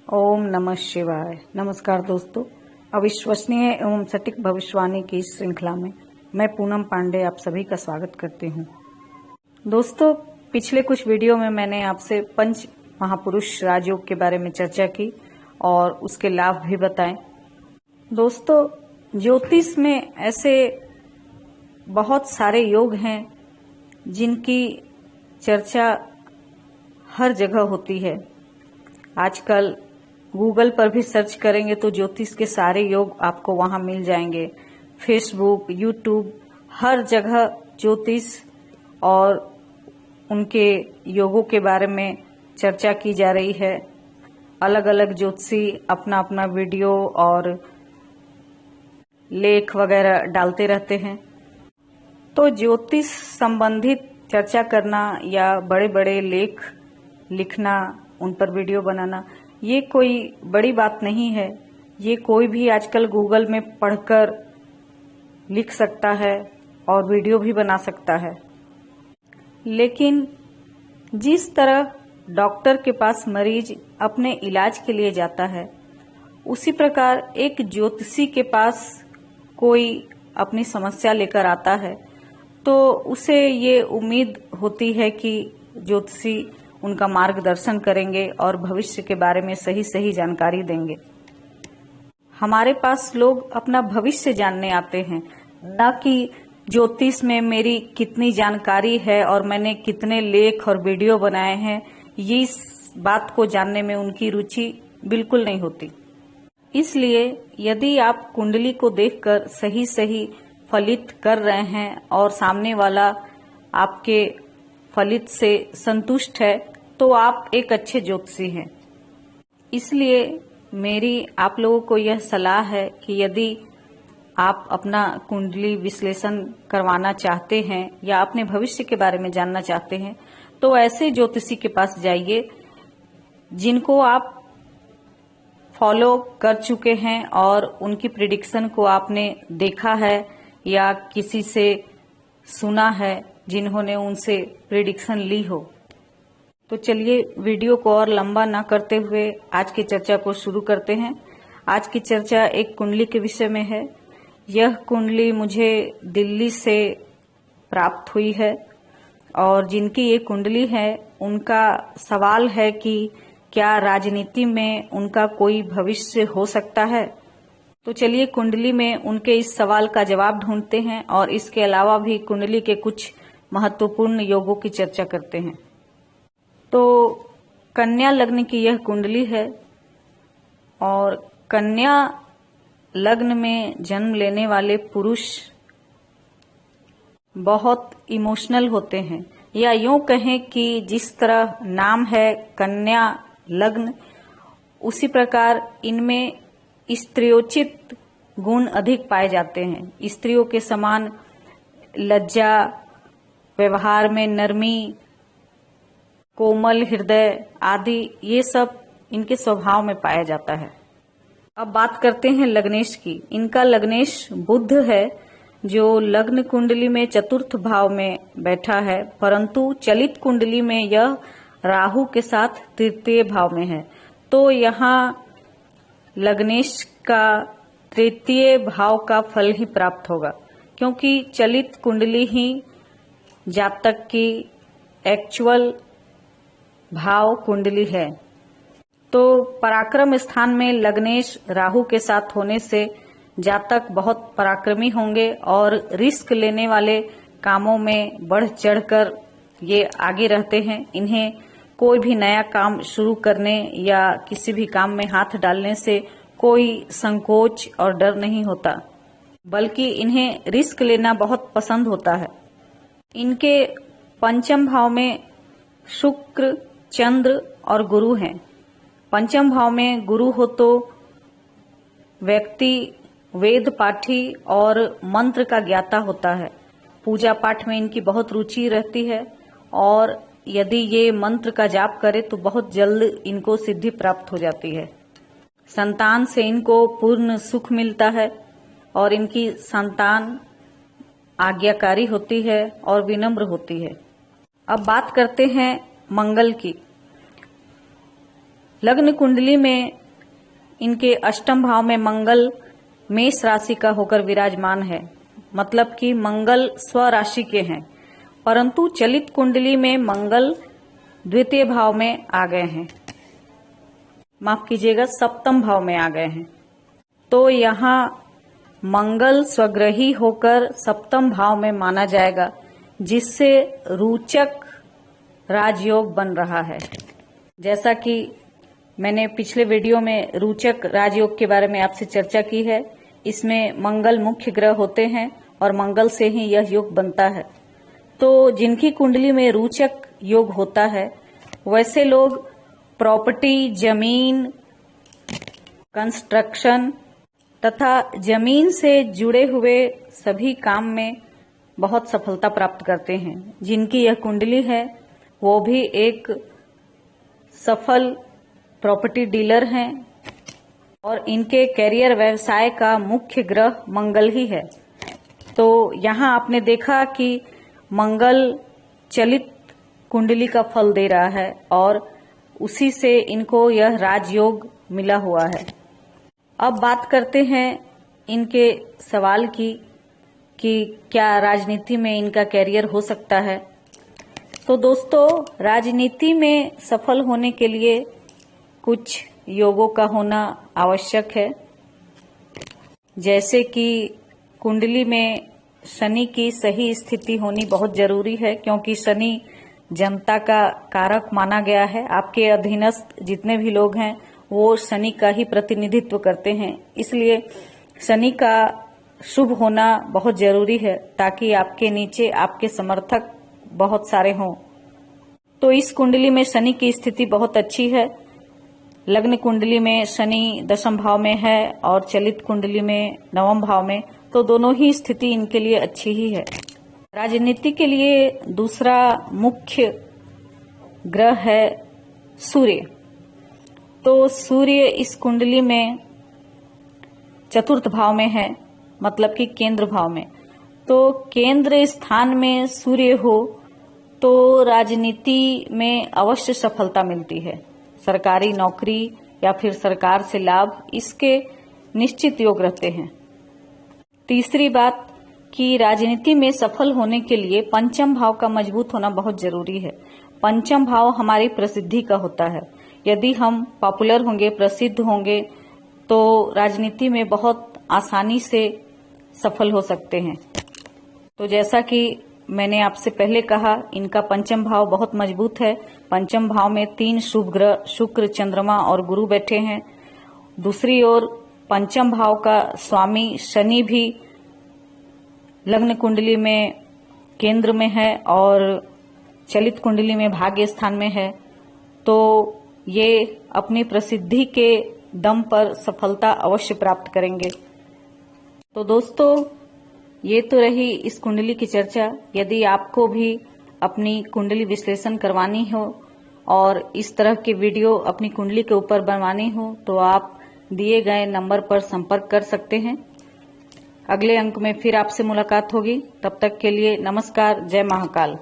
ओम नमः शिवाय। नमस्कार दोस्तों, अविश्वसनीय एवं सटीक भविष्यवाणी की इस श्रृंखला में मैं पूनम पांडे आप सभी का स्वागत करती हूँ। दोस्तों, पिछले कुछ वीडियो में मैंने आपसे पंच महापुरुष राजयोग के बारे में चर्चा की और उसके लाभ भी बताए। दोस्तों, ज्योतिष में ऐसे बहुत सारे योग हैं जिनकी चर्चा हर जगह होती है। आजकल गूगल पर भी सर्च करेंगे तो ज्योतिष के सारे योग आपको वहां मिल जाएंगे। फेसबुक, यूट्यूब, हर जगह ज्योतिष और उनके योगों के बारे में चर्चा की जा रही है। अलग अलग ज्योतिषी अपना अपना वीडियो और लेख वगैरह डालते रहते हैं। तो ज्योतिष संबंधित चर्चा करना या बड़े बड़े लेख लिखना, उन पर वीडियो बनाना, ये कोई बड़ी बात नहीं है। ये कोई भी आजकल गूगल में पढ़कर लिख सकता है और वीडियो भी बना सकता है। लेकिन जिस तरह डॉक्टर के पास मरीज अपने इलाज के लिए जाता है, उसी प्रकार एक ज्योतिषी के पास कोई अपनी समस्या लेकर आता है तो उसे ये उम्मीद होती है कि ज्योतिषी उनका मार्गदर्शन करेंगे और भविष्य के बारे में सही सही जानकारी देंगे। हमारे पास लोग अपना भविष्य जानने आते हैं, न कि ज्योतिष में मेरी कितनी जानकारी है और मैंने कितने लेख और वीडियो बनाए हैं। ये इस बात को जानने में उनकी रुचि बिल्कुल नहीं होती। इसलिए यदि आप कुंडली को देखकर सही सही फलित कर रहे हैं और सामने वाला आपके फलित से संतुष्ट है तो आप एक अच्छे ज्योतिषी हैं। इसलिए मेरी आप लोगों को यह सलाह है कि यदि आप अपना कुंडली विश्लेषण करवाना चाहते हैं या अपने भविष्य के बारे में जानना चाहते हैं तो ऐसे ज्योतिषी के पास जाइए जिनको आप फॉलो कर चुके हैं और उनकी प्रिडिक्शन को आपने देखा है या किसी से सुना है जिन्होंने उनसे प्रिडिक्शन ली हो। तो चलिए वीडियो को और लंबा ना करते हुए आज की चर्चा को शुरू करते हैं। आज की चर्चा एक कुंडली के विषय में है। यह कुंडली मुझे दिल्ली से प्राप्त हुई है और जिनकी ये कुंडली है उनका सवाल है कि क्या राजनीति में उनका कोई भविष्य हो सकता है। तो चलिए कुंडली में उनके इस सवाल का जवाब ढूंढते हैं और इसके अलावा भी कुंडली के कुछ महत्वपूर्ण योगों की चर्चा करते हैं। तो कन्या लग्न की यह कुंडली है और कन्या लग्न में जन्म लेने वाले पुरुष बहुत इमोशनल होते हैं, या यूं कहें कि जिस तरह नाम है कन्या लग्न, उसी प्रकार इनमें स्त्रियोचित गुण अधिक पाए जाते हैं। स्त्रियों के समान लज्जा, व्यवहार में नरमी, कोमल हृदय आदि ये सब इनके स्वभाव में पाया जाता है। अब बात करते हैं लग्नेश की। इनका लग्नेश बुध है जो लग्न कुंडली में चतुर्थ भाव में बैठा है, परंतु चलित कुंडली में यह राहु के साथ तृतीय भाव में है। तो यहाँ लग्नेश का तृतीय भाव का फल ही प्राप्त होगा, क्योंकि चलित कुंडली ही जातक की एक्चुअल भाव कुंडली है। तो पराक्रम स्थान में लग्नेश राहु के साथ होने से जातक बहुत पराक्रमी होंगे और रिस्क लेने वाले कामों में बढ़ चढ़कर ये आगे रहते हैं। इन्हें कोई भी नया काम शुरू करने या किसी भी काम में हाथ डालने से कोई संकोच और डर नहीं होता, बल्कि इन्हें रिस्क लेना बहुत पसंद होता है। इनके पंचम भाव में शुक्र, चंद्र और गुरु हैं। पंचम भाव में गुरु हो तो व्यक्ति वेद पाठी और मंत्र का ज्ञाता होता है। पूजा पाठ में इनकी बहुत रुचि रहती है और यदि ये मंत्र का जाप करे तो बहुत जल्द इनको सिद्धि प्राप्त हो जाती है। संतान से इनको पूर्ण सुख मिलता है और इनकी संतान आज्ञाकारी होती है और विनम्र होती है। अब बात करते हैं मंगल की। लग्न कुंडली में इनके अष्टम भाव में मंगल मेष राशि का होकर विराजमान है, मतलब कि मंगल स्वराशि के हैं, परंतु चलित कुंडली में मंगल द्वितीय भाव में आ गए हैं, माफ कीजिएगा सप्तम भाव में आ गए हैं। तो यहाँ मंगल स्वग्रही होकर सप्तम भाव में माना जाएगा, जिससे रोचक राजयोग बन रहा है। जैसा कि मैंने पिछले वीडियो में रोचक राजयोग के बारे में आपसे चर्चा की है, इसमें मंगल मुख्य ग्रह होते हैं और मंगल से ही यह योग बनता है। तो जिनकी कुंडली में रोचक योग होता है वैसे लोग प्रॉपर्टी, जमीन, कंस्ट्रक्शन तथा जमीन से जुड़े हुए सभी काम में बहुत सफलता प्राप्त करते हैं। जिनकी यह कुंडली है वो भी एक सफल प्रॉपर्टी डीलर हैं और इनके करियर व्यवसाय का मुख्य ग्रह मंगल ही है। तो यहाँ आपने देखा कि मंगल चलित कुंडली का फल दे रहा है और उसी से इनको यह राजयोग मिला हुआ है। अब बात करते हैं इनके सवाल की कि क्या राजनीति में इनका कैरियर हो सकता है। तो दोस्तों, राजनीति में सफल होने के लिए कुछ योगों का होना आवश्यक है, जैसे कि कुंडली में शनि की सही स्थिति होनी बहुत जरूरी है, क्योंकि शनि जनता का कारक माना गया है। आपके अधीनस्थ जितने भी लोग हैं वो शनि का ही प्रतिनिधित्व करते हैं, इसलिए शनि का शुभ होना बहुत जरूरी है ताकि आपके नीचे आपके समर्थक बहुत सारे हों। तो इस कुंडली में शनि की स्थिति बहुत अच्छी है। लग्न कुंडली में शनि दशम भाव में है और चलित कुंडली में नवम भाव में, तो दोनों ही स्थिति इनके लिए अच्छी ही है। राजनीति के लिए दूसरा मुख्य ग्रह है सूर्य। तो सूर्य इस कुंडली में चतुर्थ भाव में है, मतलब कि केंद्र भाव में। तो केंद्र स्थान में सूर्य हो तो राजनीति में अवश्य सफलता मिलती है। सरकारी नौकरी या फिर सरकार से लाभ, इसके निश्चित योग रहते हैं। तीसरी बात कि राजनीति में सफल होने के लिए पंचम भाव का मजबूत होना बहुत जरूरी है। पंचम भाव हमारी प्रसिद्धि का होता है। यदि हम पॉपुलर होंगे, प्रसिद्ध होंगे, तो राजनीति में बहुत आसानी से सफल हो सकते हैं। तो जैसा कि मैंने आपसे पहले कहा, इनका पंचम भाव बहुत मजबूत है। पंचम भाव में 3 शुभ ग्रह शुक्र, चंद्रमा और गुरु बैठे हैं। दूसरी ओर पंचम भाव का स्वामी शनि भी लग्न कुंडली में केंद्र में है और चलित कुंडली में भाग्य स्थान में है। तो ये अपनी प्रसिद्धि के दम पर सफलता अवश्य प्राप्त करेंगे। तो दोस्तों, ये तो रही इस कुंडली की चर्चा। यदि आपको भी अपनी कुंडली विश्लेषण करवानी हो और इस तरह के वीडियो अपनी कुंडली के ऊपर बनवानी हो तो आप दिए गए नंबर पर संपर्क कर सकते हैं। अगले अंक में फिर आपसे मुलाकात होगी। तब तक के लिए नमस्कार। जय महाकाल।